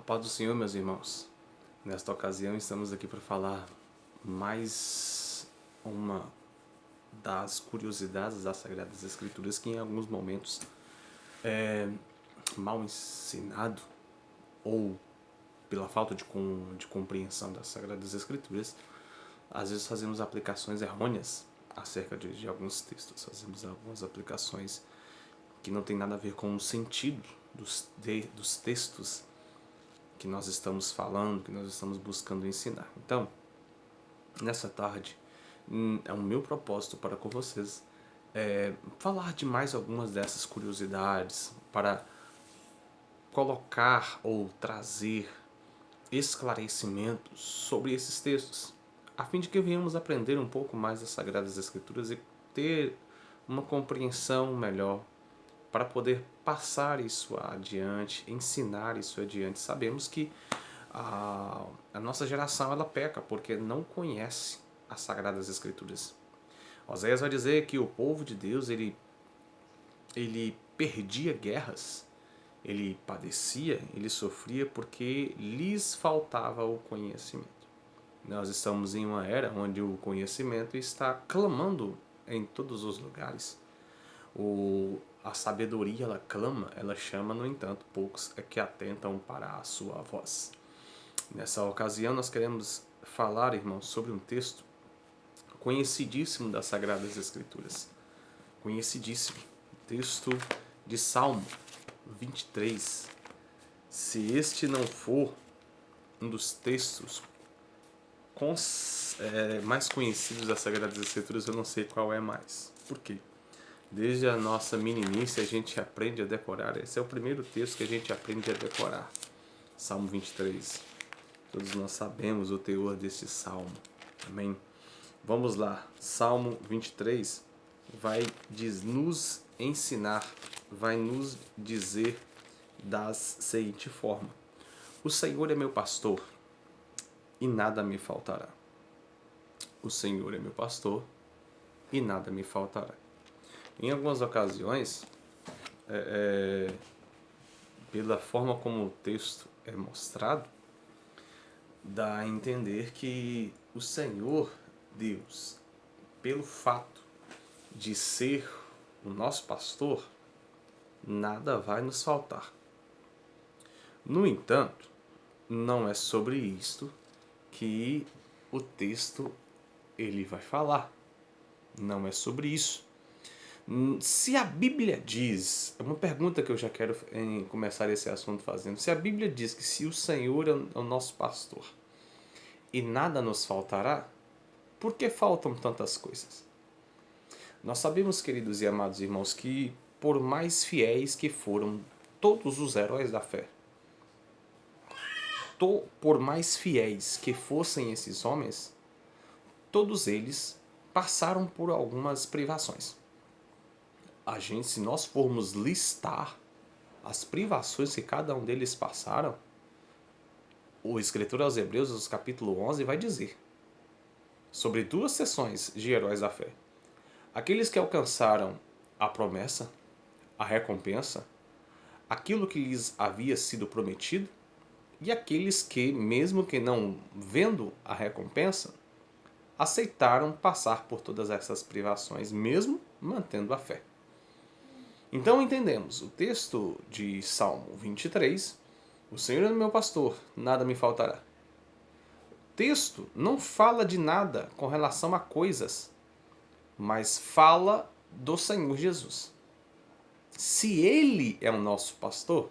paz do Senhor, meus irmãos. Nesta ocasião estamos aqui para falar mais uma das curiosidades das Sagradas Escrituras que em alguns momentos é mal ensinado ou pela falta de compreensão das Sagradas Escrituras, às vezes fazemos aplicações errôneas acerca de alguns textos, fazemos algumas aplicações que não tem nada a ver com o sentido dos textos que nós estamos falando, que nós estamos buscando ensinar. Então, nessa tarde, é o meu propósito para com vocês falar de mais algumas dessas curiosidades, para colocar ou trazer esclarecimentos sobre esses textos, a fim de que venhamos aprender um pouco mais das Sagradas Escrituras e ter uma compreensão melhor para poder passar isso adiante, ensinar isso adiante. Sabemos que a nossa geração ela peca porque não conhece as Sagradas Escrituras. Oséias vai dizer que o povo de Deus ele perdia guerras, ele padecia, ele sofria porque lhes faltava o conhecimento. Nós estamos em uma era onde o conhecimento está clamando em todos os lugares. A sabedoria ela clama, ela chama, no entanto, poucos é que atentam para a sua voz. Nessa ocasião nós queremos falar, irmãos, sobre um texto conhecidíssimo das Sagradas Escrituras. Conhecidíssimo. Texto de Salmo 23. Se este não for um dos textos mais conhecidos das Sagradas Escrituras, eu não sei qual é mais. Por quê? Desde a nossa meninice a gente aprende a decorar. Esse é o primeiro texto que a gente aprende a decorar. Salmo 23. Todos nós sabemos o teor desse salmo. Amém? Vamos lá. Salmo 23 vai nos ensinar, vai nos dizer da seguinte forma: o Senhor é meu pastor e nada me faltará. O Senhor é meu pastor e nada me faltará. Em algumas ocasiões, pela forma como o texto é mostrado, dá a entender que o Senhor Deus, pelo fato de ser o nosso pastor, nada vai nos faltar. No entanto, não é sobre isto que o texto ele vai falar. Não é sobre isso. Se a Bíblia diz, é uma pergunta que eu já quero começar esse assunto fazendo. Se a Bíblia diz que se o Senhor é o nosso pastor e nada nos faltará, por que faltam tantas coisas? Nós sabemos, queridos e amados irmãos, que por mais fiéis que foram todos os heróis da fé, por mais fiéis que fossem esses homens, todos eles passaram por algumas privações. Se nós formos listar as privações que cada um deles passaram, o escritor aos Hebreus, no capítulo 11, vai dizer sobre duas seções de heróis da fé. Aqueles que alcançaram a promessa, a recompensa, aquilo que lhes havia sido prometido, e aqueles que, mesmo que não vendo a recompensa, aceitaram passar por todas essas privações, mesmo mantendo a fé. Então entendemos o texto de Salmo 23, o Senhor é o meu pastor, nada me faltará. O texto não fala de nada com relação a coisas, mas fala do Senhor Jesus. Se Ele é o nosso pastor,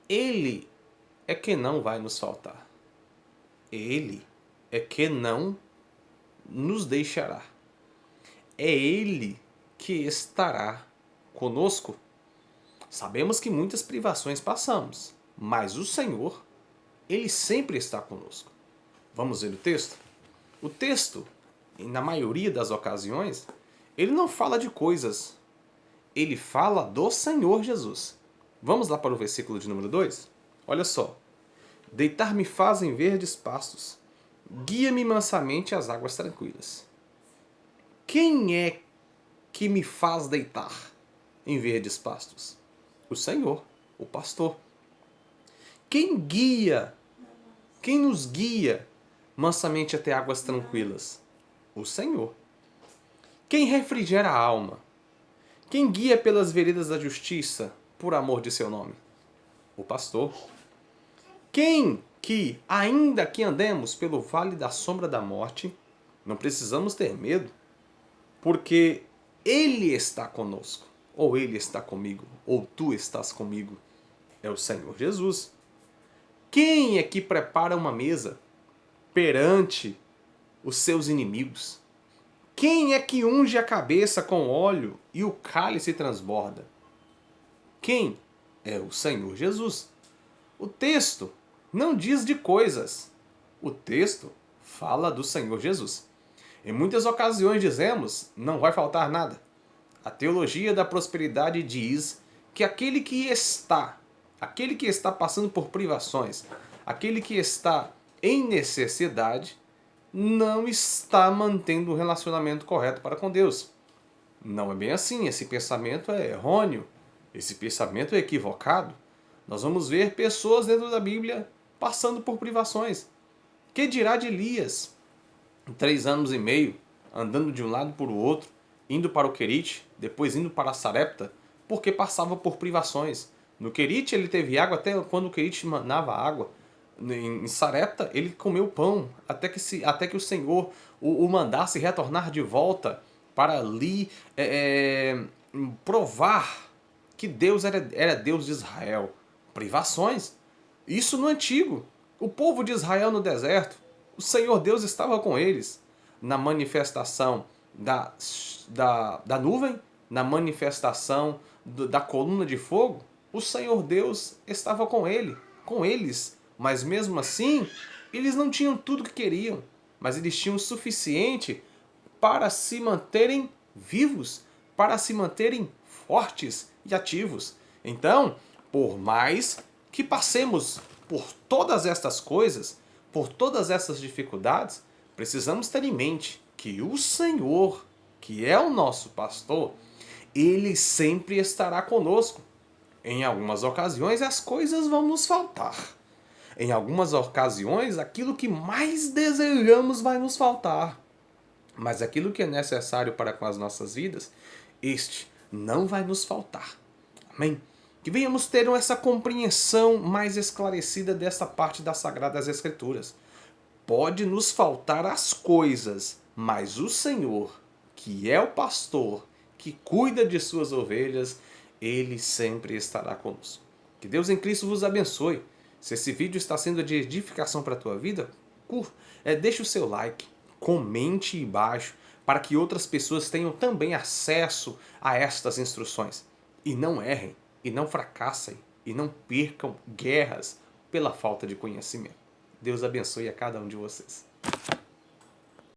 Ele é que não vai nos faltar. Ele é que não nos deixará. É Ele que estará conosco. Sabemos que muitas privações passamos, mas o Senhor, Ele sempre está conosco. Vamos ver o texto? O texto, na maioria das ocasiões, ele não fala de coisas. Ele fala do Senhor Jesus. Vamos lá para o versículo de número 2? Olha só. Deitar-me faz em verdes pastos, guia-me mansamente às águas tranquilas. Quem é que me faz deitar em verdes pastos? O Senhor, o pastor. Quem guia? Quem nos guia mansamente até águas tranquilas? O Senhor. Quem refrigera a alma? Quem guia pelas veredas da justiça por amor de seu nome? O pastor. Quem que, ainda que andemos pelo vale da sombra da morte, não precisamos ter medo, porque Ele está conosco, ou Ele está comigo, ou tu estás comigo. É o Senhor Jesus. Quem é que prepara uma mesa perante os seus inimigos? Quem é que unge a cabeça com óleo e o cálice transborda? Quem? É o Senhor Jesus. O texto não diz de coisas. O texto fala do Senhor Jesus. Em muitas ocasiões dizemos, não vai faltar nada. A teologia da prosperidade diz que aquele que está passando por privações, aquele que está em necessidade, não está mantendo um relacionamento correto para com Deus. Não é bem assim, esse pensamento é errôneo, esse pensamento é equivocado. Nós vamos ver pessoas dentro da Bíblia passando por privações. Que dirá de Elias? 3 anos e meio, andando de um lado para o outro, indo para o Querite, depois indo para Sarepta, porque passava por privações. No Querite ele teve água até quando o Querite mandava água. Em Sarepta ele comeu pão até que o Senhor o mandasse retornar de volta para ali provar que Deus era Deus de Israel. Privações. Isso no Antigo. O povo de Israel no deserto, o Senhor Deus estava com eles na manifestação da nuvem, na manifestação da coluna de fogo. O Senhor Deus estava com eles. Mas mesmo assim, eles não tinham tudo que queriam, mas eles tinham o suficiente para se manterem vivos, para se manterem fortes e ativos. Então, por mais que passemos por todas estas coisas, por todas essas dificuldades, precisamos ter em mente que o Senhor, que é o nosso pastor, Ele sempre estará conosco. Em algumas ocasiões as coisas vão nos faltar. Em algumas ocasiões aquilo que mais desejamos vai nos faltar. Mas aquilo que é necessário para com as nossas vidas, este não vai nos faltar. Amém? Que venhamos ter essa compreensão mais esclarecida dessa parte das Sagradas Escrituras. Pode nos faltar as coisas, mas o Senhor, que é o pastor, que cuida de suas ovelhas, Ele sempre estará conosco. Que Deus em Cristo vos abençoe. Se esse vídeo está sendo de edificação para a tua vida, deixe o seu like, comente aí embaixo, para que outras pessoas tenham também acesso a estas instruções. E não errem, e não fracassem, e não percam guerras pela falta de conhecimento. Deus abençoe a cada um de vocês.